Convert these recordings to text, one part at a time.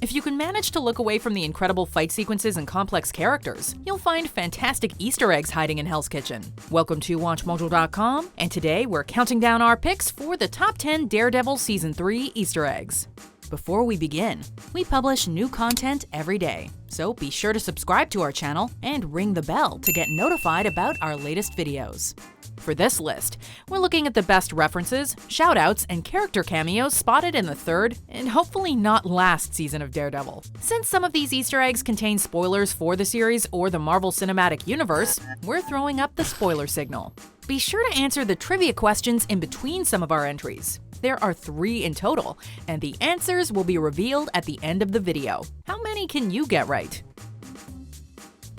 If you can manage to look away from the incredible fight sequences and complex characters, you'll find fantastic Easter eggs hiding in Hell's Kitchen. Welcome to WatchMojo.com, and today we're counting down our picks for the top 10 Daredevil Season 3 Easter eggs. Before we begin, we publish new content every day, so be sure to subscribe to our channel and ring the bell to get notified about our latest videos. For this list, we're looking at the best references, shoutouts, and character cameos spotted in the third and hopefully not last season of Daredevil. Since some of these Easter eggs contain spoilers for the series or the Marvel Cinematic Universe, we're throwing up the spoiler signal. Be sure to answer the trivia questions in between some of our entries. There are 3 in total, and the answers will be revealed at the end of the video. How many can you get right?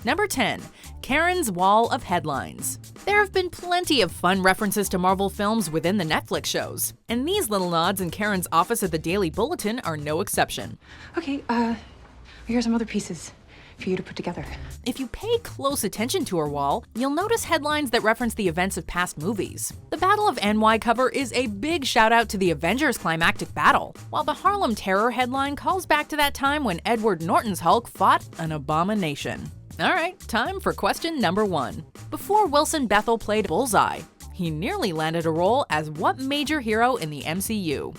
Number 10. Karen's Wall of Headlines. There have been plenty of fun references to Marvel films within the Netflix shows, and these little nods in Karen's office at the Daily Bulletin are no exception. Okay, here's some other pieces for you to put together. If you pay close attention to her wall, you'll notice headlines that reference the events of past movies. The Battle of NY cover is a big shout out to the Avengers climactic battle, while the Harlem Terror headline calls back to that time when Edward Norton's Hulk fought an abomination. Alright, time for question number 1. Before Wilson Bethel played Bullseye, he nearly landed a role as what major hero in the MCU?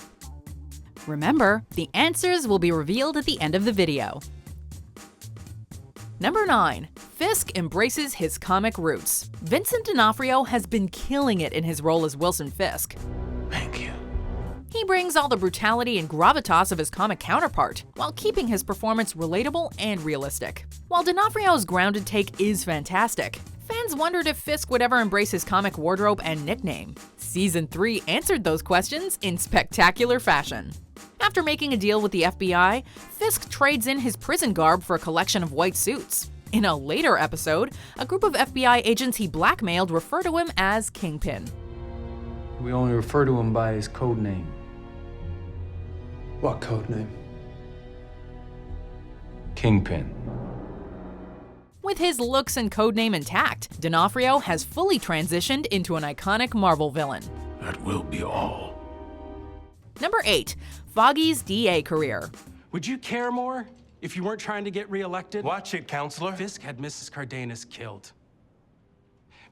Remember, the answers will be revealed at the end of the video. Number 9. Fisk embraces his comic roots. Vincent D'Onofrio has been killing it in his role as Wilson Fisk. Thank you. He brings all the brutality and gravitas of his comic counterpart, while keeping his performance relatable and realistic. While D'Onofrio's grounded take is fantastic, fans wondered if Fisk would ever embrace his comic wardrobe and nickname. Season 3 answered those questions in spectacular fashion. After making a deal with the FBI, Fisk trades in his prison garb for a collection of white suits. In a later episode, a group of FBI agents he blackmailed refer to him as Kingpin. We only refer to him by his code name. What code name? Kingpin. With his looks and codename intact, D'Onofrio has fully transitioned into an iconic Marvel villain. That will be all. Number 8. Foggy's DA career. Would you care more if you weren't trying to get reelected? Watch it, counselor. Fisk had Mrs. Cardenas killed.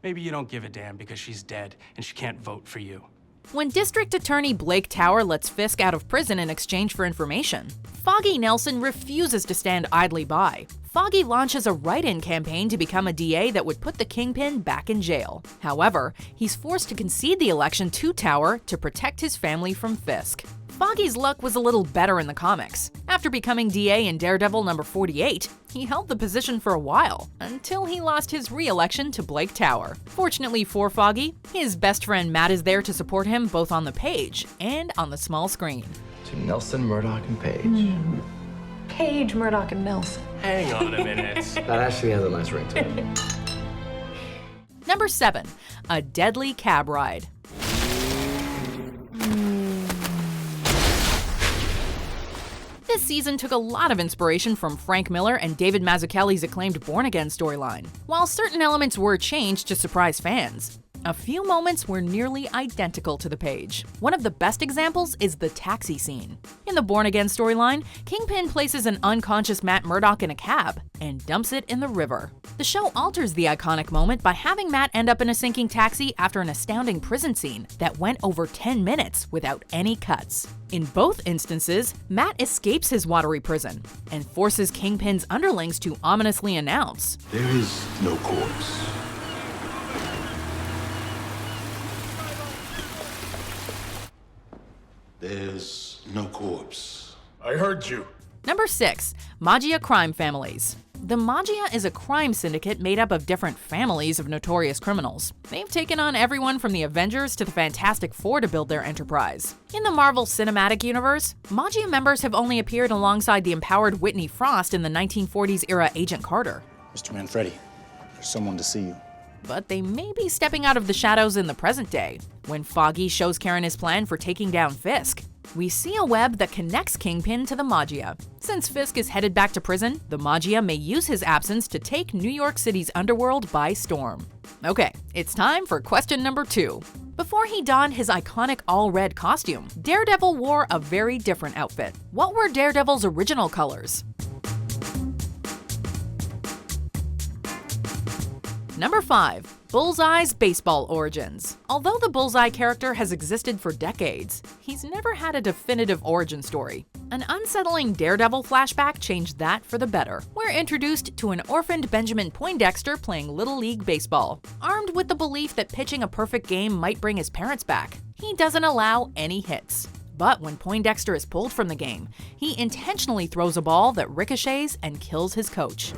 Maybe you don't give a damn because she's dead and she can't vote for you. When District Attorney Blake Tower lets Fisk out of prison in exchange for information, Foggy Nelson refuses to stand idly by. Foggy launches a write-in campaign to become a DA that would put the Kingpin back in jail. However, he's forced to concede the election to Tower to protect his family from Fisk. Foggy's luck was a little better in the comics. After becoming DA in Daredevil number 48, he held the position for a while, until he lost his re-election to Blake Tower. Fortunately for Foggy, his best friend Matt is there to support him both on the page and on the small screen. To Nelson, Murdoch, and Page. Page, Murdoch, and Nelson. Hang on a minute. That actually has a nice ring to it. Number 7. A deadly cab ride. This season took a lot of inspiration from Frank Miller and David Mazzucchelli's acclaimed Born Again storyline. While certain elements were changed to surprise fans, a few moments were nearly identical to the page. One of the best examples is the taxi scene. In the Born Again storyline, Kingpin places an unconscious Matt Murdock in a cab and dumps it in the river. The show alters the iconic moment by having Matt end up in a sinking taxi after an astounding prison scene that went over 10 minutes without any cuts. In both instances, Matt escapes his watery prison and forces Kingpin's underlings to ominously announce, There is no corpse. There's no corpse. I heard you. Number 6. Maggia crime families. The Maggia is a crime syndicate made up of different families of notorious criminals. They've taken on everyone from the Avengers to the Fantastic Four to build their enterprise. In the Marvel Cinematic Universe, Maggia members have only appeared alongside the empowered Whitney Frost in the 1940s era Agent Carter. Mr. Manfredi, there's someone to see you. But they may be stepping out of the shadows in the present day, when Foggy shows Karen his plan for taking down Fisk. We see a web that connects Kingpin to the Maggia. Since Fisk is headed back to prison, the Maggia may use his absence to take New York City's underworld by storm. Okay, it's time for question number 2. Before he donned his iconic all-red costume, Daredevil wore a very different outfit. What were Daredevil's original colors? Number 5. Bullseye's baseball origins. Although the Bullseye character has existed for decades, he's never had a definitive origin story. An unsettling Daredevil flashback changed that for the better. We're introduced to an orphaned Benjamin Poindexter playing Little League Baseball. Armed with the belief that pitching a perfect game might bring his parents back, he doesn't allow any hits. But when Poindexter is pulled from the game, he intentionally throws a ball that ricochets and kills his coach.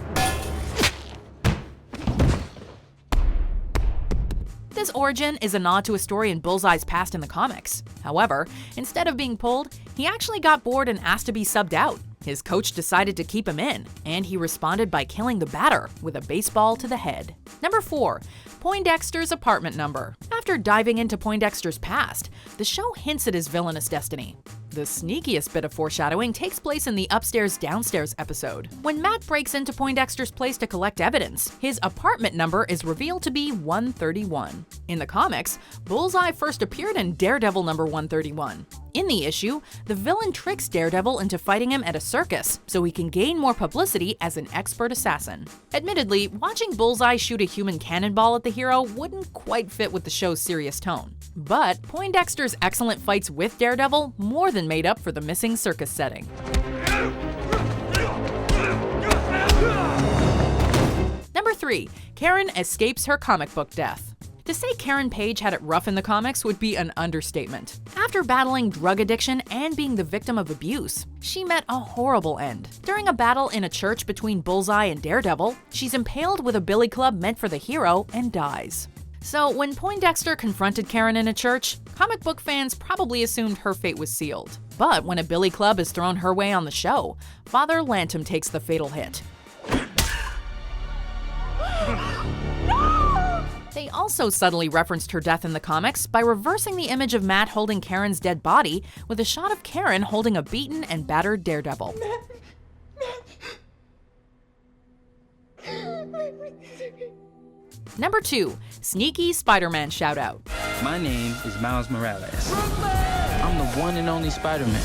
This origin is a nod to a story in Bullseye's past in the comics. However, instead of being pulled, he actually got bored and asked to be subbed out. His coach decided to keep him in, and he responded by killing the batter with a baseball to the head. Number 4. Poindexter's apartment number. After diving into Poindexter's past, the show hints at his villainous destiny. The sneakiest bit of foreshadowing takes place in the upstairs-downstairs episode. When Matt breaks into Poindexter's place to collect evidence, his apartment number is revealed to be 131. In the comics, Bullseye first appeared in Daredevil number 131. In the issue, the villain tricks Daredevil into fighting him at a circus so he can gain more publicity as an expert assassin. Admittedly, watching Bullseye shoot a human cannonball at the hero wouldn't quite fit with the show's serious tone. But Poindexter's excellent fights with Daredevil more than made up for the missing circus setting. Number 3. Karen escapes her comic book death. To say Karen Page had it rough in the comics would be an understatement. After battling drug addiction and being the victim of abuse, she met a horrible end. During a battle in a church between Bullseye and Daredevil, she's impaled with a billy club meant for the hero and dies. So when Poindexter confronted Karen in a church, comic book fans probably assumed her fate was sealed. But when a billy club is thrown her way on the show, Father Lantom takes the fatal hit. They also subtly referenced her death in the comics by reversing the image of Matt holding Karen's dead body with a shot of Karen holding a beaten and battered Daredevil. Number 2. Sneaky Spider-Man shoutout. My name is Miles Morales. I'm the one and only Spider-Man.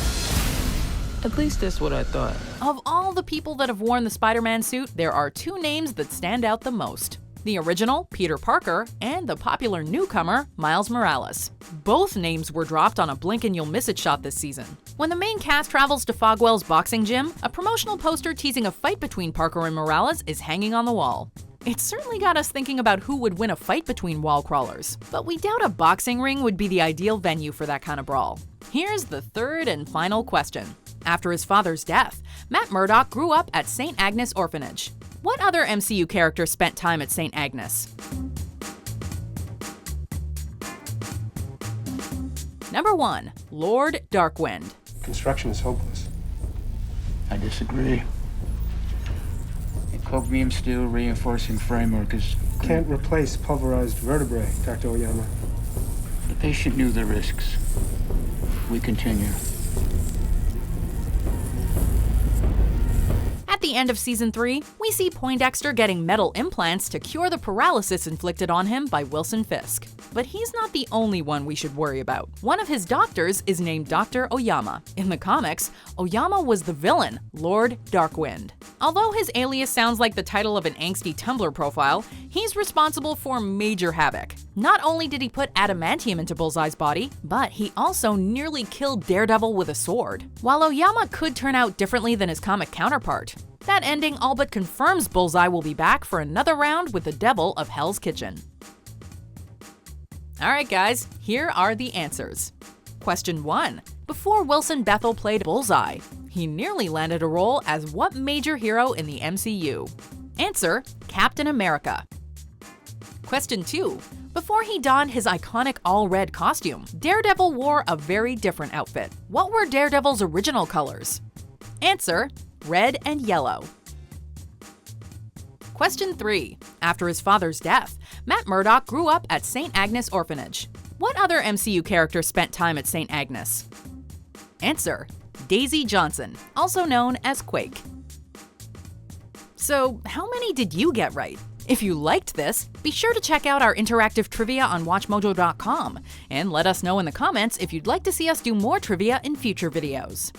At least that's what I thought. Of all the people that have worn the Spider-Man suit, there are 2 names that stand out the most. The original, Peter Parker, and the popular newcomer, Miles Morales. Both names were dropped on a blink and you'll miss it shot this season. When the main cast travels to Fogwell's boxing gym, a promotional poster teasing a fight between Parker and Morales is hanging on the wall. It certainly got us thinking about who would win a fight between wall crawlers, but we doubt a boxing ring would be the ideal venue for that kind of brawl. Here's the third and final question. After his father's death, Matt Murdock grew up at St. Agnes Orphanage. What other MCU character spent time at St. Agnes? Number 1. Lord Darkwind. Construction is hopeless. I disagree. The chromium steel reinforcing framework is... Can't replace pulverized vertebrae, Dr. Oyama. The patient knew the risks. We continue. At the end of Season 3, we see Poindexter getting metal implants to cure the paralysis inflicted on him by Wilson Fisk. But he's not the only one we should worry about. One of his doctors is named Dr. Oyama. In the comics, Oyama was the villain, Lord Darkwind. Although his alias sounds like the title of an angsty Tumblr profile, he's responsible for major havoc. Not only did he put adamantium into Bullseye's body, but he also nearly killed Daredevil with a sword. While Oyama could turn out differently than his comic counterpart, that ending all but confirms Bullseye will be back for another round with the Devil of Hell's Kitchen. Alright guys, here are the answers. Question 1. Before Wilson Bethel played Bullseye, he nearly landed a role as what major hero in the MCU? Answer: Captain America. Question 2. Before he donned his iconic all-red costume, Daredevil wore a very different outfit. What were Daredevil's original colors? Answer: red and yellow. Question 3. After his father's death, Matt Murdock grew up at St. Agnes Orphanage. What other MCU character spent time at St. Agnes? Answer: Daisy Johnson, also known as Quake. So, how many did you get right? If you liked this, be sure to check out our interactive trivia on WatchMojo.com, and let us know in the comments if you'd like to see us do more trivia in future videos.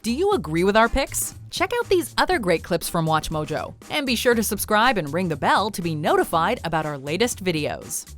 Do you agree with our picks? Check out these other great clips from WatchMojo, and be sure to subscribe and ring the bell to be notified about our latest videos.